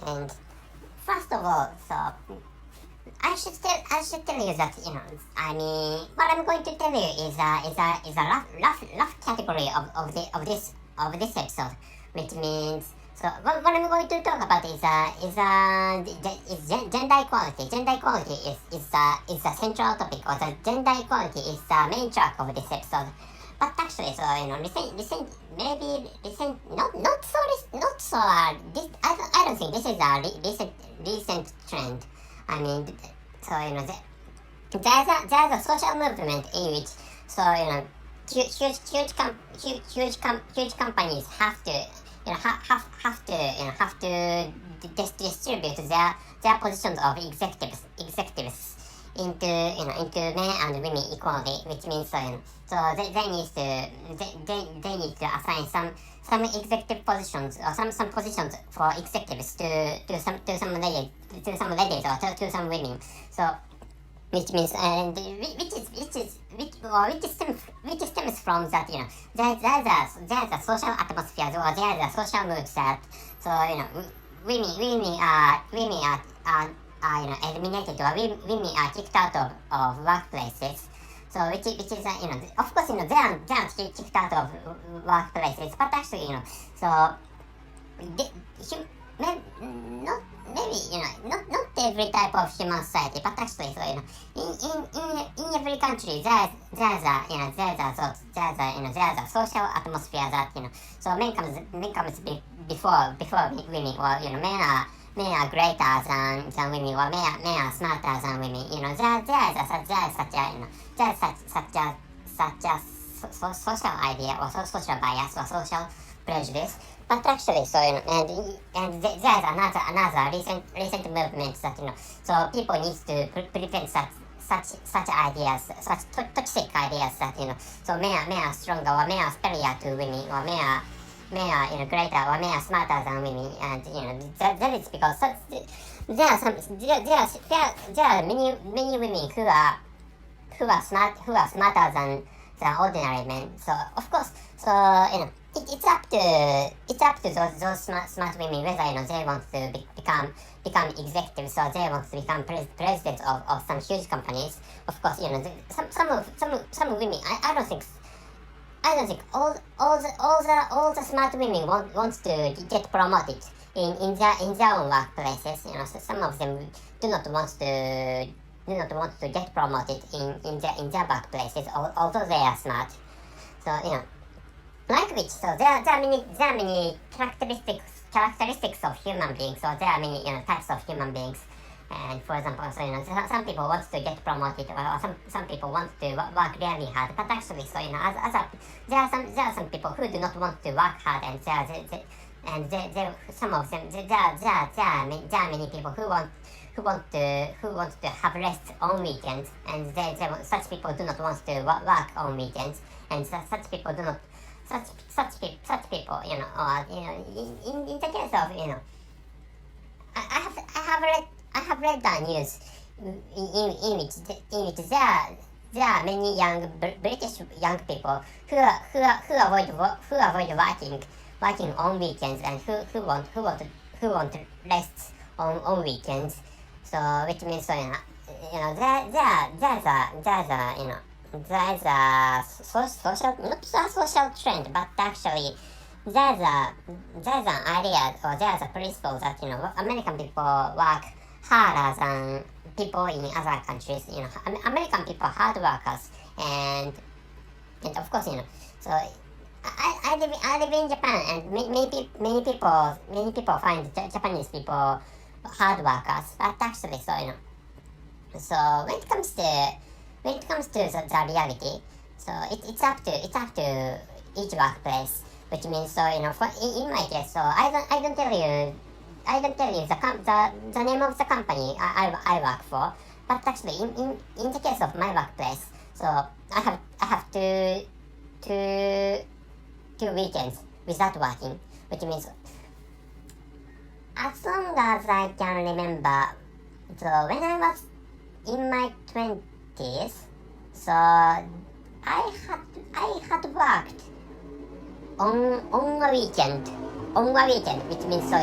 And first of all, so I should tell you that I mean what I'm going to tell you is a rough category of this episode, which means so what I'm going to talk about is gender equality. Gender equality is the central topic, or the gender equality is the main track of this episode. But actually, so recent, not so. This I don't think this is a recent trend. I mean, so there's a social movement in which huge companies have to distribute their positions of executives into men and women equally, which means they need to assign some executive positions, or some positions for executives to some ladies or to some women. So which means which stems from that there's a social atmosphere, or there's a social mood that women are eliminated, or women are kicked out of workplaces. So which is of course they aren't kicked out of workplaces, but actually not every type of human society, but actually in every country there's a social atmosphere that so men comes before women, or men are greater than women, or men are smarter than women. There's such a social idea, or social bias, or social prejudice. But actually, and there's another recent movement that so people need to prevent such ideas, such toxic ideas that so men are stronger, or men are superior to women, or men are greater, or men are smarter than women, and that is because there are many women who are smarter than ordinary men. So of course, so it's up to those smart women whether they want to become executives, or they want to become presidents of some huge companies. Of course, some women. I don't think all the smart women wants to get promoted in their own workplaces. So some of them do not want to get promoted in their workplaces, although they are smart. So like which, so there are many characteristics of human beings. So there are many types of human beings. And for example, so some people want to get promoted, or some people want to work really hard. But actually, so there are some people who do not want to work hard, and some of them there are many people who want to have rest on weekends, and such people do not want to work on weekends, and such people do not. Such people, or in the case of I have read the news in which there are many young British young people who avoid working on weekends, and who want rest on weekends. So which means there's a social, not a social trend, but actually there's an idea, or there's a principle that American people work harder than people in other countries. American people are hard workers, and of course so I live in Japan, and many people find Japanese people hard workers, but actually so when it comes to the reality, so it's up to each workplace, which means so in my case, so I don't tell you the name of the company I work for, but actually in the case of my workplace, so I have two weekends without working, which means as long as I can remember, so when I was in my 20s, so I had worked on a weekend, which means so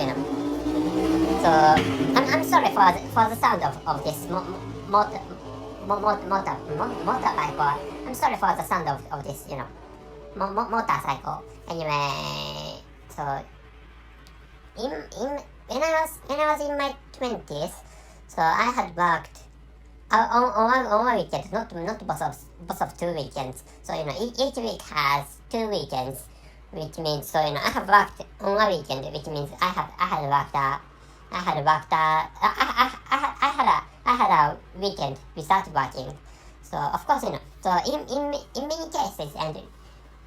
So I'm sorry for the sound of this motorbike. Or I'm sorry for the sound of this, motorcycle. Anyway, so in when I was in my 20s, so I had worked on a weekend, not both of 2 weekends. So each week has 2 weekends, which means so I have worked on a weekend, which means I had a weekend without working. So of course so in many cases, and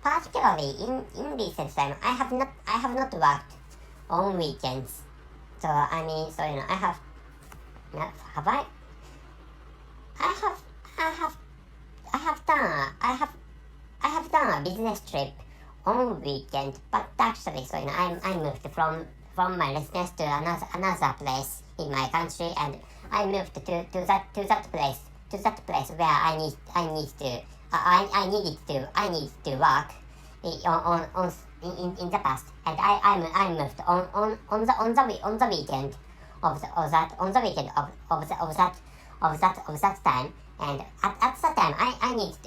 particularly in recent time, I have not worked on weekends. So I mean, so I have I have done a business trip on weekend, but actually, so I moved from my residence to another place in my country, and I moved to that place where I needed to work in the past, and I moved on the weekend of that time, and at that time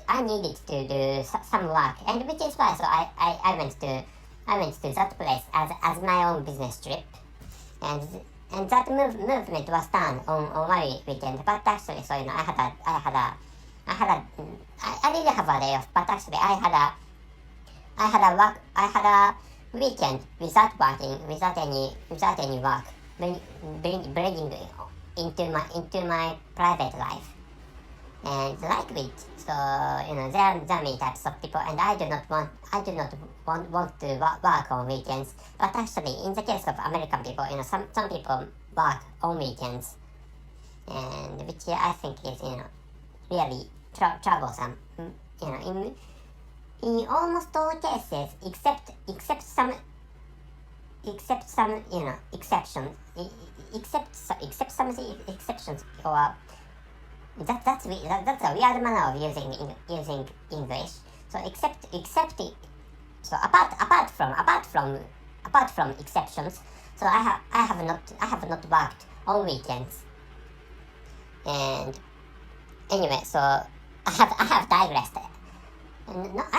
I needed to do some work, and which is why so I went to that place as my own business trip, and that movement was done on my weekend. But actually, so I didn't have a day off, but actually I had a weekend without working, without any work, bringing into my private life. And like it, so there are many types of people, and I do not want to work on weekends. But actually, in the case of American people, some people work on weekends, and which I think is really troublesome. In almost all cases, except some exceptions, except some exceptions, or that's a weird manner of using English. So so apart from exceptions, so I have not worked on weekends. And anyway, so I have digressed. No, I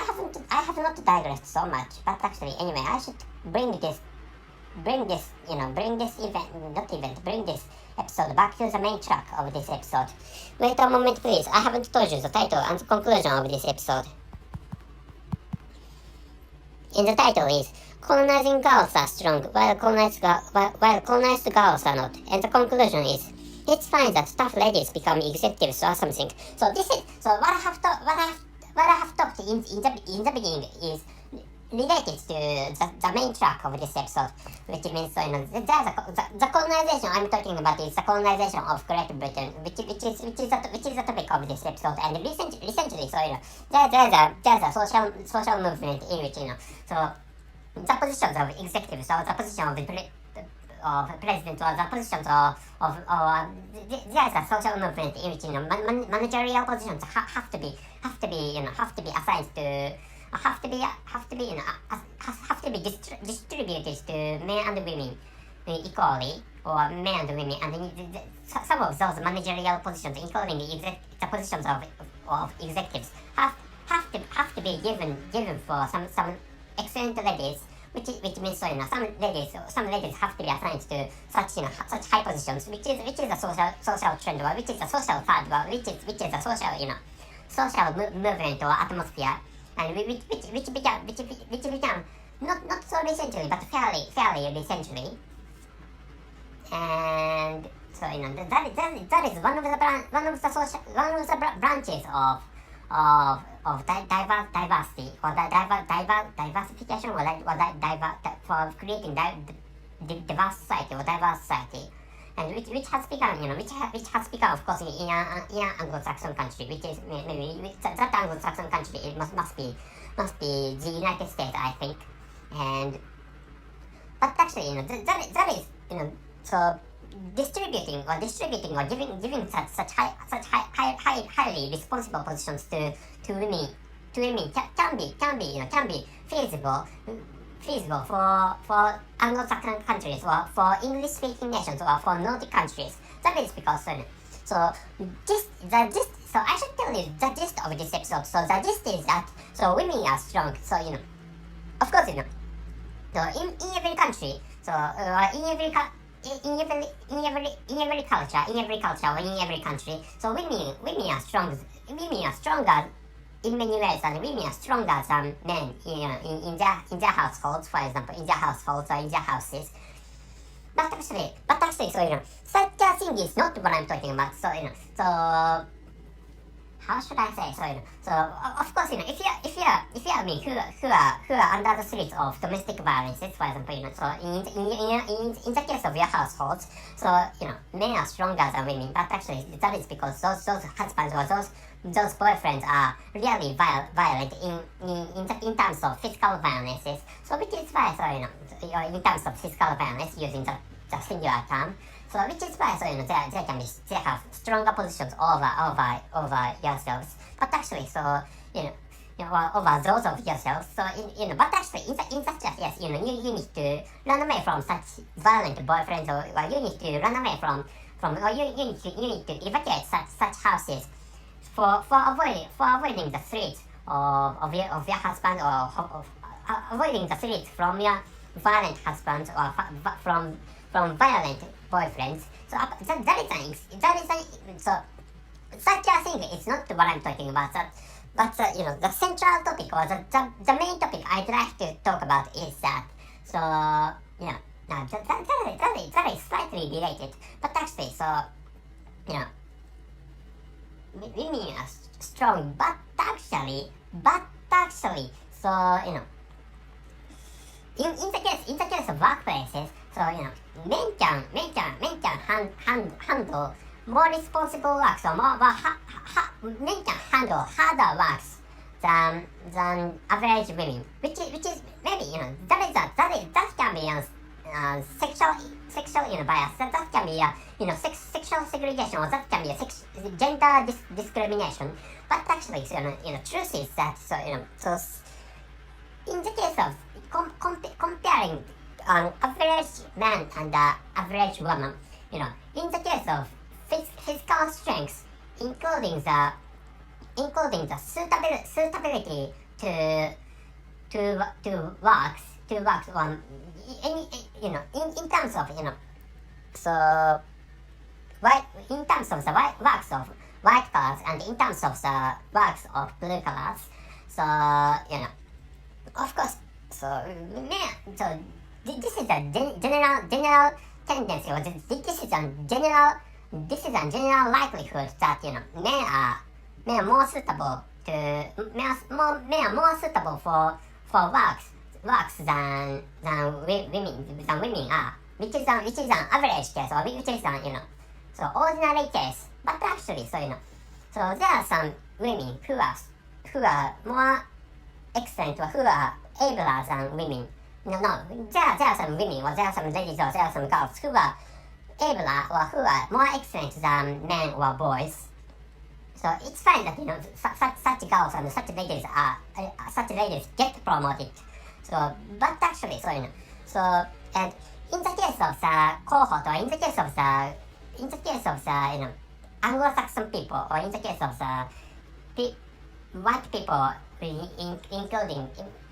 have not digressed so much, but actually, anyway, I should bring this episode back to the main track of this episode. Wait a moment, please. I haven't told you the title and the conclusion of this episode. And the title is Colonizing Girls Are Strong while colonized girls are not. And the conclusion is, it's fine that tough ladies become executives or something. So what I have talked in the beginning is related to the main track of this episode, which means the colonization I'm talking about is the colonization of Great Britain, which is the topic of this episode. And recently, so there's a social movement in which so the positions of executives, or the position of president, or the positions of there's a social movement in which managerial positions have to be assigned to. Have to be distributed to men and women equally, or men and women, and some of those managerial positions, including the positions of executives, have to be given for some excellent ladies, which means some ladies have to be assigned to such high positions, which is a social trend, or which is a social fad, or which is a social movement or atmosphere. And which began not so recently, but fairly recently. And so that is one of the branches of diversity, or diversification, for creating diverse society, or diverse society. And which has become, of course, in an Anglo-Saxon country, which is maybe that Anglo-Saxon country, it must be the United States, I think. And but actually, that is so distributing or giving such highly responsible positions to women can be feasible feasible for Anglo-Saxon countries or for English-speaking nations or for Nordic countries. That is because so I should tell you the gist of this episode. So the gist is that so women are strong. So of course so in every country, so in every culture, or in every country, so women are strong. Women are stronger in many ways, and women are stronger than men in their households, for example, in their households or in their houses. But actually, so such a thing is not what I'm talking about. So so how should I say? So of course, if you are men who are under the threat of domestic violences, for example, so in the case of your households, so men are stronger than women, but actually that is because those husbands or those boyfriends are really violent in terms of physical violences. So which is why in terms of physical violence using the singular term. So which is why they have stronger positions over yourselves. But actually over those of yourselves. So but actually in such a case, you need to run away from such violent boyfriends, or you need to run away from or you need to evacuate such houses for avoiding the threat of your husband, or avoiding the threat from your violent husbands, or from violent boyfriends. So so such a thing is not what I'm talking about. But the central topic, or the main topic I'd like to talk about is that. So now that is slightly related, but actually women are strong, but actually so in the case of workplaces, so men can handle more responsible work, so men can handle harder works than average women, which is maybe that can be sexual bias, that can be sexual segregation, or that can be a gender discrimination. But actually truth is that so in the case of comparing average man and average woman, in the case of physical strength, including the suitability to works on in terms of so in terms of the works of white colors, and in terms of the works of blue colors. So of course, so this is a general tendency, or this is a general likelihood that men are more suitable for works than women are, which is an average case, or which is an so ordinary case. But actually so there are some women who are more excellent, or who are abler than women. There are some women, or there are some ladies, or there are some girls who are abler, or who are more excellent than men or boys. So it's fine that such girls and such ladies get promoted. So but actually so and in the case of the cohort, or in the case of the Anglo-Saxon people, or in the case of the white people,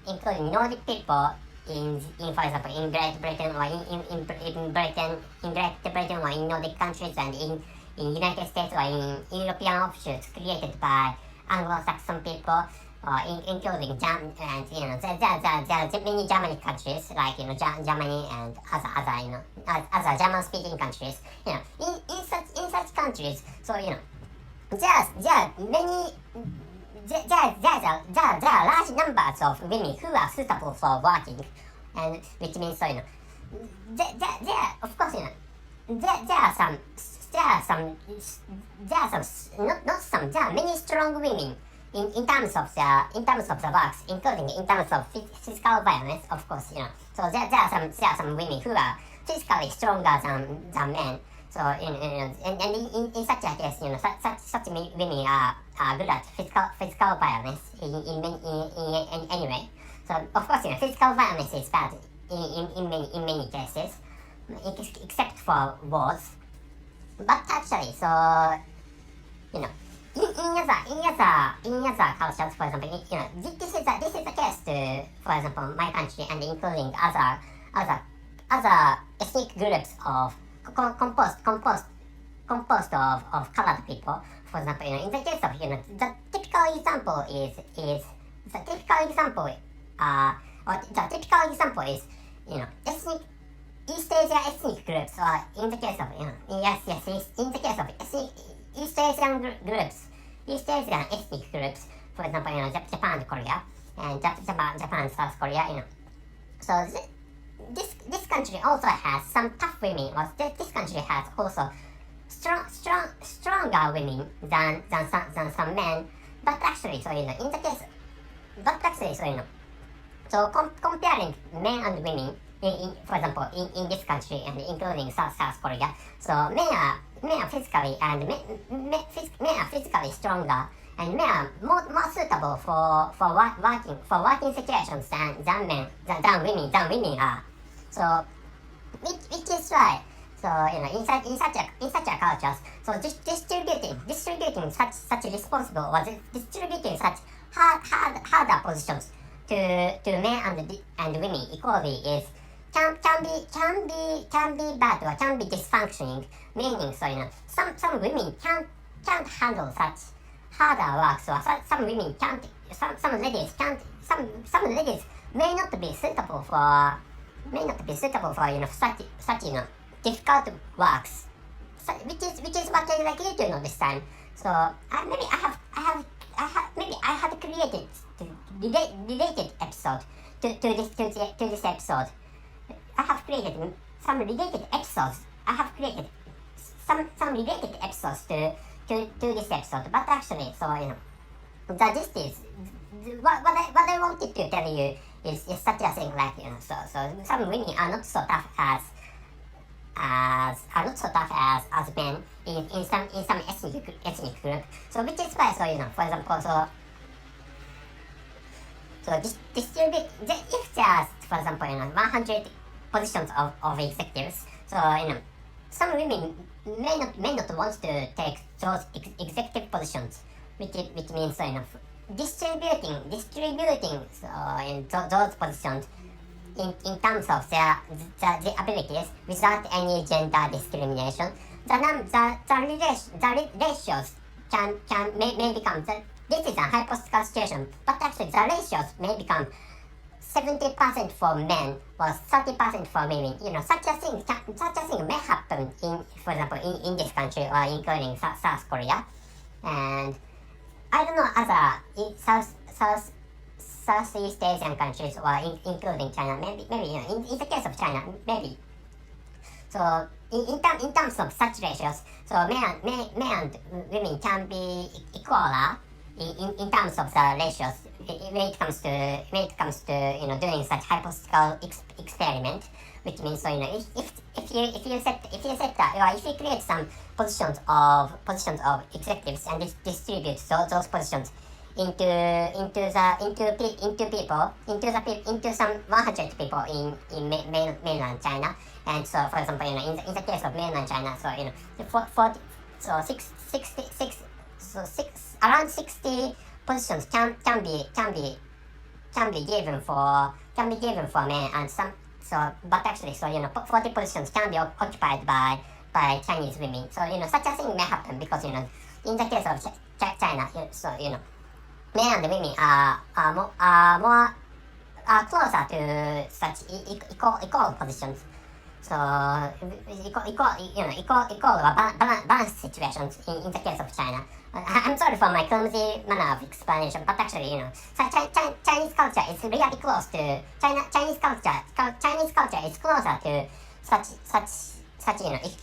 including Nordic people in for example in Great Britain, or in Great Britain, or in Nordic countries, and in United States, or in European offshoots created by Anglo-Saxon people, including there are many Germanic countries, like Germany and other German-speaking countries. In such countries, so there are many. There are large numbers of women who are suitable for working, and which means there of course there are many strong women in terms of the works, including in terms of physical violence, of course. So there are some women who are physically stronger than men. So in such a case, such women are good at physical violence in any way. So of course, physical violence is bad in many cases, except for wars. But actually, so you know, in other cultures, for example, this is the case to, for example, my country and including other ethnic groups of composed of colored people. For example, in the case of the typical example is ethnic East Asia ethnic groups, or in the case of in the case of ethnic East Asian groups, East Asian ethnic groups, for example, Japan and Korea, and Japan, South Korea, So this country also has some tough women. Or this country has also stronger women than some men. But actually, so in the case, so comparing men and women, for example, in this country and including South Korea, so men are physically and men are physically stronger, and men are more suitable for working situations than women are. So which is why, so in such a cultures, so distributing such responsible, or distributing such harder positions to men and women equally can be bad, or can be dysfunctioning. Meaning, so some women can't handle such harder works, or some women can't, some ladies can't, some ladies may not be suitable for such difficult works. So, which is what I like you to know this time. So maybe I have created related episode to this episode. I have created some related episodes. I have created some related episodes to this episode. But actually, so the gist is what I wanted to tell you is such a thing, like so some women are not so tough as men in some ethnic group. So which is why, so for example, so distribute, if there's, for example, 100 positions of executives, so some women may not want to take those executive positions, which means, so distributing so in those positions in terms of their abilities without any gender discrimination. The ratios may become, this is a hypothetical situation, but actually the ratios may become 70% for men or 30% for women. Such a thing may happen for example, in this country, or including South Korea, and I don't know other Southeast Asian countries, or including China. Maybe in the case of China, maybe. So in terms of such ratios, so men and women can be equal in terms of the ratios when it comes to doing such hypothetical experiment, which means, so if you set that, or if you create some positions of executives and distribute those positions into some 100 people in mainland China. And so, for example, in the case of mainland China, so around 60 positions can be given for men, and some, so but actually, so 40 positions can be occupied by Chinese women. So such a thing may happen because in the case of China, so men and women are closer to such equal positions. So equal or balanced situations in the case of China. I'm sorry for my clumsy manner of explanation, but actually, Chinese culture is really close to Chinese culture is closer to such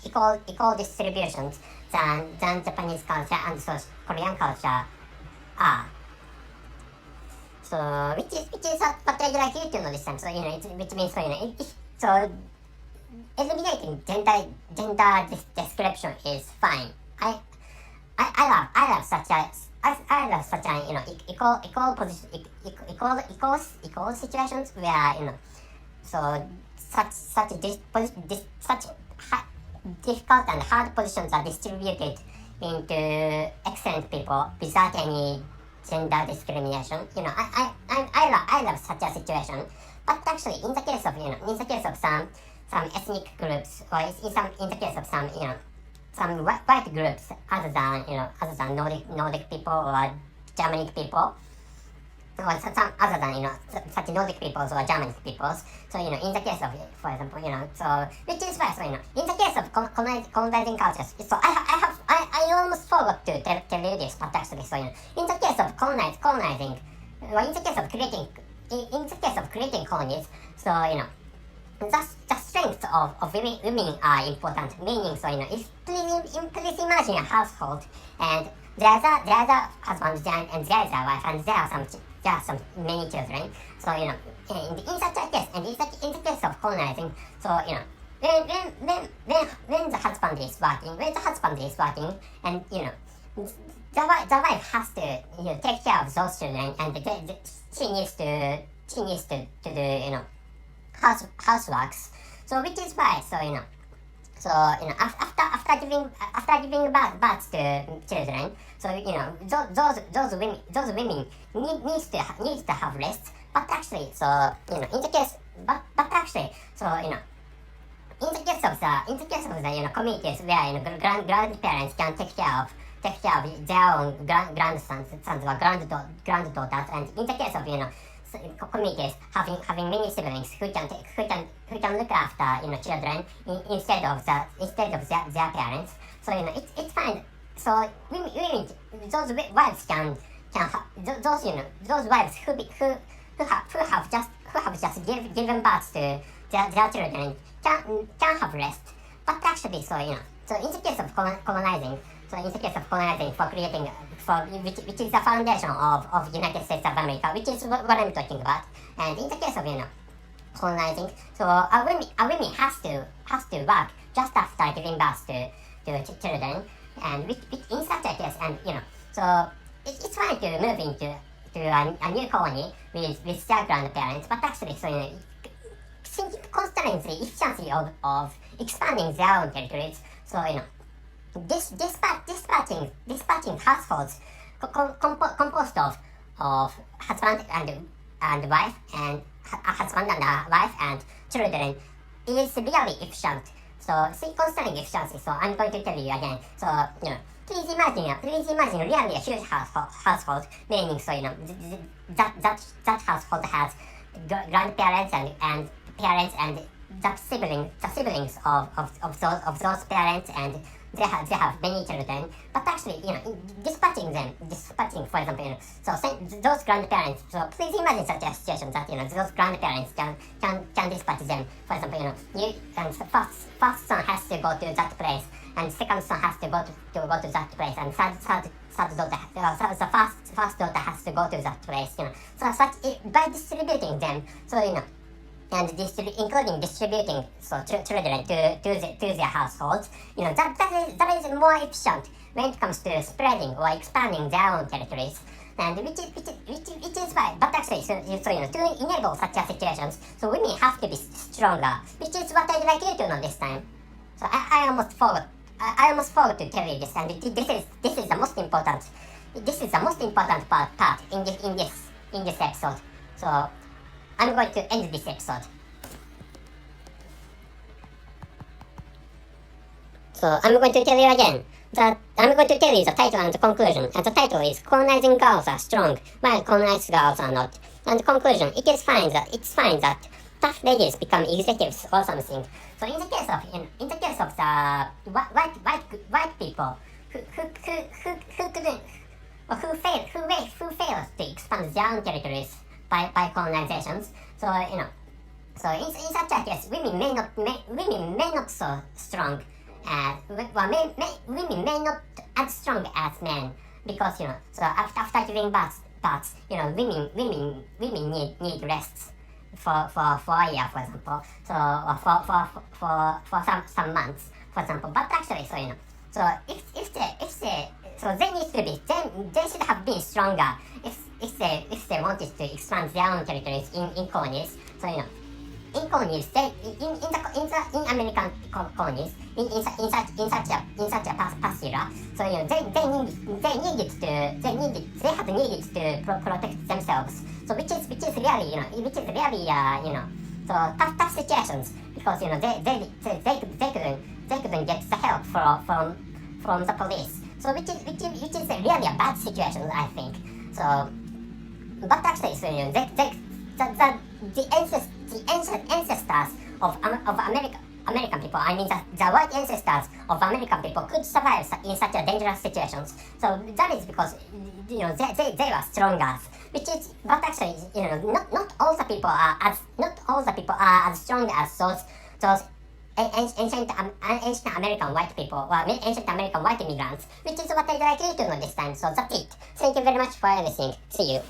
equal distributions than Japanese culture and so Korean culture are. So which is what I'd like you to know this time. So which means, so eliminating gender description is fine. I love such I love such an equal position, equal situations where so such difficult and hard positions are distributed into excellent people without any gender discrimination. I love such a situation. But actually, in the case of some ethnic groups, or in the case of some white groups, other than Nordic people or Germanic people, or some other than such Nordic peoples or Germanic peoples. So in the case of, for example, so which is why, in the case of colonizing cultures, so I almost forgot to tell you this, but actually, in the case of colonizing, or in the case of creating colonies, so the strength of women are important. Meaning, please imagine a household, and there's a husband and there's a wife, and there are some many children. So in such a case, and in the case of colonizing, so when the husband is working, and the wife has to take care of those children, and she needs to do houseworks. So which is why, after giving birth to children, so those women needs to have rest. But actually, in the case, but actually, in the case of the communities where grandparents can take care of their own grandsons or granddaughters, and in the case of communities having many siblings who can look after children instead of their parents. So it's fine. So women, those wives can those wives who have just given birth to their children can have rest. But actually, so in the case of colonizing, for creating, which is the foundation of United States of America, which is what I'm talking about. And in the case of colonizing, so a woman has to work just after giving birth to children, and which in such a case, and so it's fine to move into a new colony with their grandparents. But actually, considering the efficiency of expanding their own territories, so dispatching households composed of husband and wife, and husband and wife and children is really efficient. So concerning efficiency, so I'm going to tell you again. So please imagine really a huge household, meaning that household has grandparents and parents and the siblings of those parents, and they have many children. But actually, dispatching, for example, those grandparents. So please imagine such a situation that those grandparents can dispatch them. For example, and first son has to go to that place, and second son has to go to that place, and third daughter, the first daughter has to go to that place. By distributing them, and including distributing children to their households, that is more efficient when it comes to spreading or expanding their own territories, and which is why. But actually, to enable such a situations, so women have to be stronger, which is what I'd like you to know this time. So I almost forgot to tell you this, and this is the most important. This is the most important part in this episode. So I'm going to end this episode. So I'm going to tell you again that I'm going to tell you the title and the conclusion. And the title is Colonizing Girls Are Strong, while Colonized Girls Are Not. And the conclusion, it's fine that tough ladies become executives or something. So in the case of the white people who couldn't, or who failed to expand their own territories by colonizations. So in such a case, women may not so strong. Women may not as strong as men, because so after giving birth, women need rest for a year, for example. So for some months, for example. But actually, so if they so they need to be, they should have been stronger if they wanted to expand their own territories in colonies. So in colonies, in American colonies, in such a past era, so they had needed to protect themselves. So which is really so tough situations, because they couldn't get the help from the police. So which is really a bad situation, I think. So, but actually, so the ancestors of American people, I mean the white ancestors of American people, could survive in such a dangerous situations. So that is because they were stronger. Which is, but actually, not all the people are as strong as those ancient American white people, or ancient American white immigrants, which is what I'd like you to know this time. So that's it. Thank you very much for listening. See you.